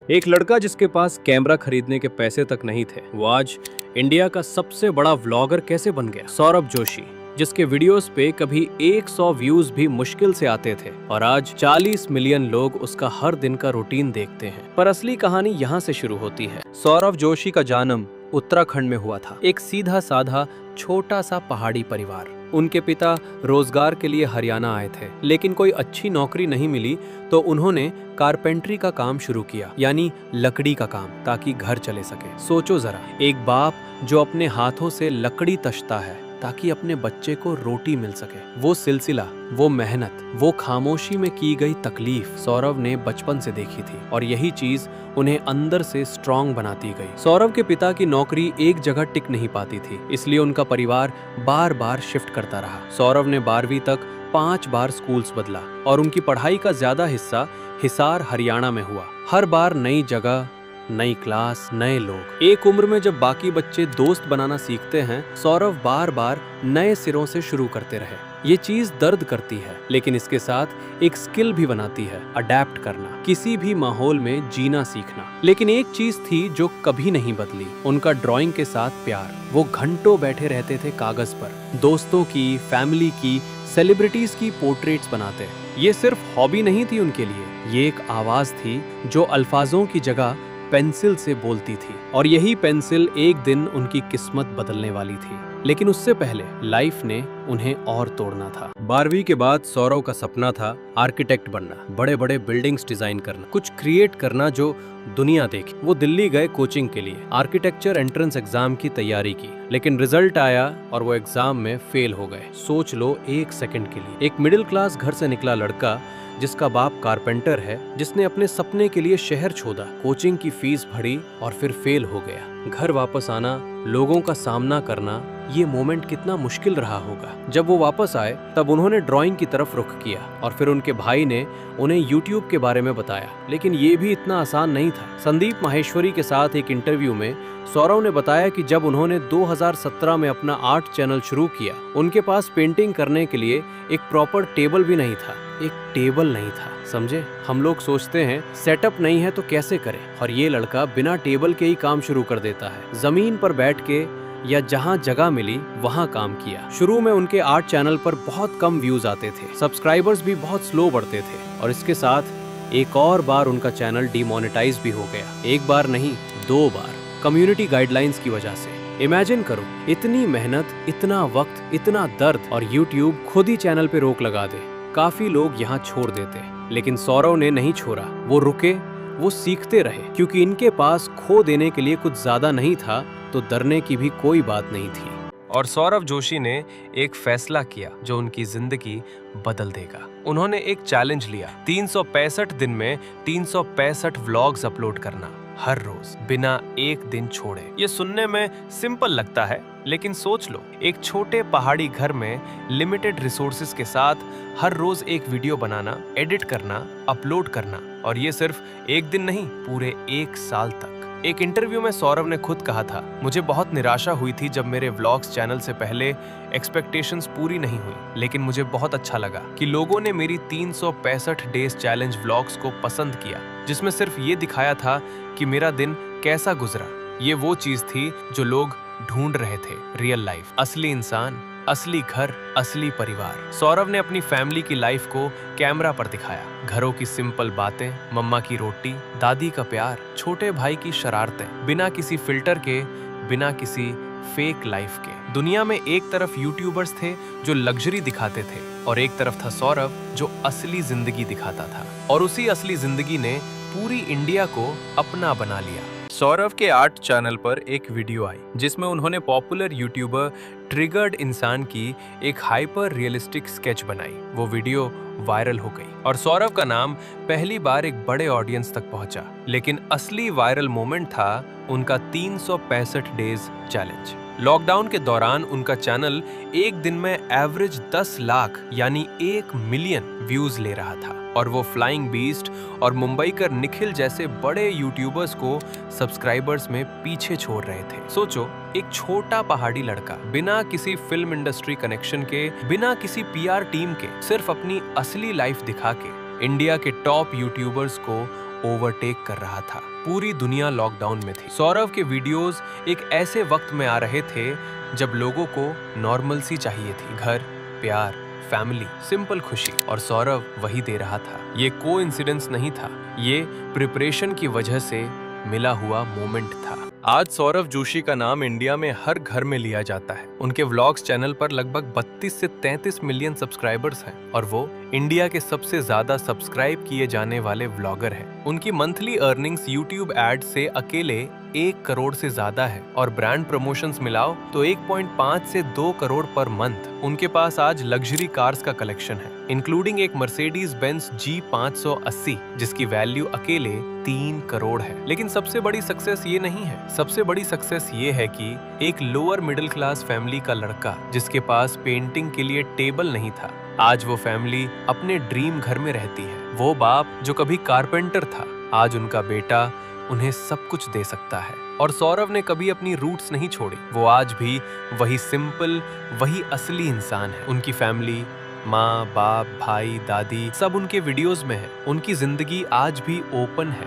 एक लड़का जिसके पास कैमरा खरीदने के पैसे तक नहीं थे, वो आज इंडिया का सबसे बड़ा व्लॉगर कैसे बन गया। सौरभ जोशी, जिसके वीडियोस पे कभी 100 व्यूज भी मुश्किल से आते थे और आज 40 मिलियन लोग उसका हर दिन का रूटीन देखते हैं। पर असली कहानी यहाँ से शुरू होती है। सौरभ जोशी का जन्म उत्तराखंड में हुआ था। एक सीधा साधा छोटा सा पहाड़ी परिवार। उनके पिता रोजगार के लिए हरियाणा आए थे, लेकिन कोई अच्छी नौकरी नहीं मिली तो उन्होंने कारपेंटरी का काम शुरू किया, यानी लकड़ी का काम, ताकि घर चले सके। सोचो जरा, एक बाप जो अपने हाथों से लकड़ी तछता है ताकि अपने बच्चे को रोटी मिल सके। वो सिलसिला, वो मेहनत, वो खामोशी में की गई तकलीफ सौरभ ने बचपन से देखी थी और यही चीज उन्हें अंदर से स्ट्रॉन्ग बनाती गई। सौरभ के पिता की नौकरी एक जगह टिक नहीं पाती थी, इसलिए उनका परिवार बार बार शिफ्ट करता रहा। सौरभ ने 12वीं तक 5 बार स्कूल्स बदला और उनकी पढ़ाई का ज्यादा हिस्सा हिसार हरियाणा में हुआ। हर बार नई जगह, नई क्लास, नए लोग। एक उम्र में जब बाकी बच्चे दोस्त बनाना सीखते हैं, सौरभ बार बार नए सिरों से शुरू करते रहे। ये चीज दर्द करती है, लेकिन इसके साथ एक स्किल भी बनाती है, अडेप्ट करना, किसी भी माहौल में जीना सीखना। लेकिन एक चीज थी जो कभी नहीं बदली, उनका ड्राइंग के साथ प्यार। वो घंटों बैठे रहते थे कागज पर, दोस्तों की, फैमिली की, सेलिब्रिटीज की पोर्ट्रेट्स बनाते। ये सिर्फ हॉबी नहीं थी उनके लिए, ये एक आवाज थी जो अल्फाजों की जगह पेंसिल से बोलती थी। और यही पेंसिल एक दिन उनकी किस्मत बदलने वाली थी। लेकिन उससे पहले लाइफ ने उन्हें और तोड़ना था। 12वीं के बाद सौरभ का सपना था आर्किटेक्ट बनना, बड़े बड़े बिल्डिंग्स डिजाइन करना, कुछ क्रिएट करना जो दुनिया देखे। वो दिल्ली गए कोचिंग के लिए, आर्किटेक्चर एंट्रेंस एग्जाम की तैयारी की, लेकिन रिजल्ट आया और वो एग्जाम में फेल हो गए। सोच लो एक सेकंड के लिए, एक मिडिल क्लास घर से निकला लड़का जिसका बाप कारपेंटर है, जिसने अपने सपने के लिए शहर छोड़ा, कोचिंग की फीस भरी और फिर फेल हो गया। घर वापस आना, लोगों का सामना करना, ये मोमेंट कितना मुश्किल रहा होगा। जब वो वापस आए तब उन्होंने ड्राइंग की तरफ रुख किया और फिर उनके भाई ने उन्हें यूट्यूब के बारे में बताया। लेकिन ये भी इतना आसान नहीं था। संदीप माहेश्वरी के साथ एक इंटरव्यू में सौरभ ने बताया कि जब उन्होंने 2017 में अपना आर्ट चैनल शुरू किया, उनके पास पेंटिंग करने के लिए एक प्रॉपर टेबल भी नहीं था। एक टेबल नहीं था, समझे? हम लोग सोचते हैं सेटअप नहीं है तो कैसे करें, और ये लड़का बिना टेबल के ही काम शुरू कर देता है। जमीन पर बैठ के या जहाँ जगह मिली वहाँ काम किया। शुरू में उनके आर्ट चैनल पर बहुत कम व्यूज आते थे, सब्सक्राइबर्स भी बहुत स्लो बढ़ते थे और इसके साथ एक और बार उनका चैनल डिमोनेटाइज भी हो गया। एक बार नहीं, 2 बार, कम्युनिटी गाइडलाइंस की वजह से। इमेजिन करो, इतनी मेहनत, इतना वक्त, इतना दर्द, और यूट्यूब खुद ही चैनल पे रोक लगा दे। काफी लोग यहाँ छोड़ देते, लेकिन सौरभ ने नहीं छोड़ा। वो रुके, वो सीखते रहे, क्योंकि इनके पास खो देने के लिए कुछ ज्यादा नहीं था तो डरने की भी कोई बात नहीं थी। और सौरभ जोशी ने एक फैसला किया जो उनकी जिंदगी बदल देगा। उन्होंने एक चैलेंज लिया, 365 दिन में 365 व्लॉग्स अपलोड करना, हर रोज, बिना एक दिन छोड़े। ये सुनने में सिंपल लगता है, लेकिन सोच लो, एक छोटे पहाड़ी घर में लिमिटेड रिसोर्सेज के साथ हर रोज एक वीडियो बनाना, एडिट करना, अपलोड करना, और ये सिर्फ एक दिन नहीं, पूरे 1 साल तक। एक इंटरव्यू में सौरभ ने खुद कहा था, मुझे बहुत निराशा हुई थी जब मेरे व्लॉग्स चैनल से पहले एक्सपेक्टेशंस पूरी नहीं हुई, लेकिन मुझे बहुत अच्छा लगा कि लोगों ने मेरी 365 डेज चैलेंज व्लॉग्स को पसंद किया, जिसमें सिर्फ ये दिखाया था कि मेरा दिन कैसा गुजरा। ये वो चीज थी जो लोग ढूंढ रहे थे, रियल लाइफ, असली इंसान, असली घर, असली परिवार। सौरभ ने अपनी फैमिली की लाइफ को कैमरा पर दिखाया, घरों की सिंपल बातें, मम्मा की रोटी, दादी का प्यार, छोटे भाई की शरारतें, बिना किसी फिल्टर के, बिना किसी फेक लाइफ के। दुनिया में एक तरफ यूट्यूबर्स थे जो लग्जरी दिखाते थे और एक तरफ था सौरभ जो असली जिंदगी दिखाता था, और उसी असली जिंदगी ने पूरी इंडिया को अपना बना लिया। सौरभ के आर्ट चैनल पर एक वीडियो आई जिसमें उन्होंने पॉपुलर यूट्यूबर ट्रिगर्ड इंसान की एक हाइपर रियलिस्टिक स्केच बनाई। वो वीडियो वायरल हो गई और सौरभ का नाम पहली बार एक बड़े ऑडियंस तक पहुंचा। लेकिन असली वायरल मोमेंट था उनका 365 डेज चैलेंज। लॉकडाउन के दौरान उनका चैनल एक दिन में एवरेज 10 लाख यानी 1 मिलियन व्यूज ले रहा था, और वो फ्लाइंग बीस्ट और मुंबईकर निखिल जैसे बड़े यूट्यूबर्स को सब्सक्राइबर्स में पीछे छोड़ रहे थे। सोचो, एक छोटा पहाड़ी लड़का, बिना किसी फिल्म इंडस्ट्री कनेक्शन के, बिना किसी पीआर टीम के, सिर्फ अपनी असली लाइफ दिखा के इंडिया के टॉप यूट्यूबर्स को ओवरटेक कर रहा था। पूरी दुनिया लॉकडाउन में थी। सौरभ के वीडियोस एक ऐसे वक्त में आ रहे थे जब लोगों को नॉर्मलसी चाहिए थी, घर, प्यार, फैमिली, सिंपल खुशी, और सौरभ वही दे रहा था। ये कोइंसिडेंस नहीं था, ये प्रिपरेशन की वजह से मिला हुआ मोमेंट था। आज सौरभ जोशी का नाम इंडिया में हर घर में लिया जाता है। उनके व्लॉग्स चैनल पर लगभग 32 से 33 मिलियन सब्सक्राइबर्स हैं और वो इंडिया के सबसे ज्यादा सब्सक्राइब किए जाने वाले व्लॉगर हैं। उनकी मंथली अर्निंग्स यूट्यूब एड से अकेले 1 करोड़ से ज्यादा है और ब्रांड प्रमोशंस मिलाओ तो 1.5 से 2 करोड़ पर मंथ। उनके पास आज लग्जरी कार्स का कलेक्शन है, इंक्लूडिंग एक मर्सिडीज बेंज G580 जिसकी वैल्यू अकेले 3 करोड़ है। लेकिन सबसे बड़ी सक्सेस ये नहीं है। सबसे बड़ी सक्सेस ये है कि एक लोअर मिडिल क्लास फैमिली का लड़का जिसके पास पेंटिंग के लिए टेबल नहीं था, आज वो फैमिली अपने ड्रीम घर में रहती है। वो बाप जो कभी कारपेंटर था, आज उनका बेटा उन्हें सब कुछ दे सकता है। और सौरभ ने कभी अपनी रूट्स नहीं छोड़ी। वो आज भी वही सिंपल, वही असली इंसान है। उनकी फैमिली, माँ, बाप, भाई, दादी, सब उनके वीडियोस में है। उनकी जिंदगी आज भी ओपन है,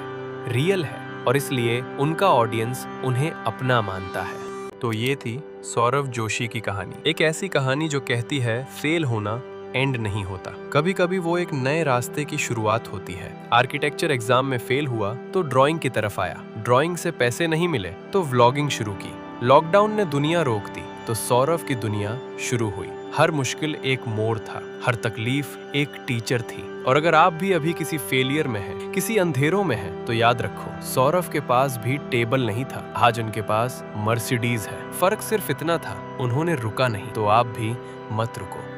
रियल है, और इसलिए उनका ऑडियंस उन्हें अपना मानता है। तो ये थी सौरभ जोशी की कहानी। एक ऐसी कहानी जो कहती है फेल होना एंड नहीं होता, कभी कभी वो एक नए रास्ते की शुरुआत होती है। आर्किटेक्चर एग्जाम में फेल हुआ तो ड्राइंग की तरफ आया, ड्राइंग से पैसे नहीं मिले तो व्लॉगिंग शुरू की। लॉकडाउन ने दुनिया रोक दी तो सौरभ की दुनिया शुरू हुई। हर मुश्किल एक मोड़ था, हर तकलीफ एक टीचर थी। और अगर आप भी अभी किसी फेलियर में हैं, किसी अंधेरों में हैं, तो याद रखो सौरभ के पास भी टेबल नहीं था, आज उनके पास मर्सिडीज है। फर्क सिर्फ इतना था, उन्होंने रुका नहीं। तो आप भी मत रुको।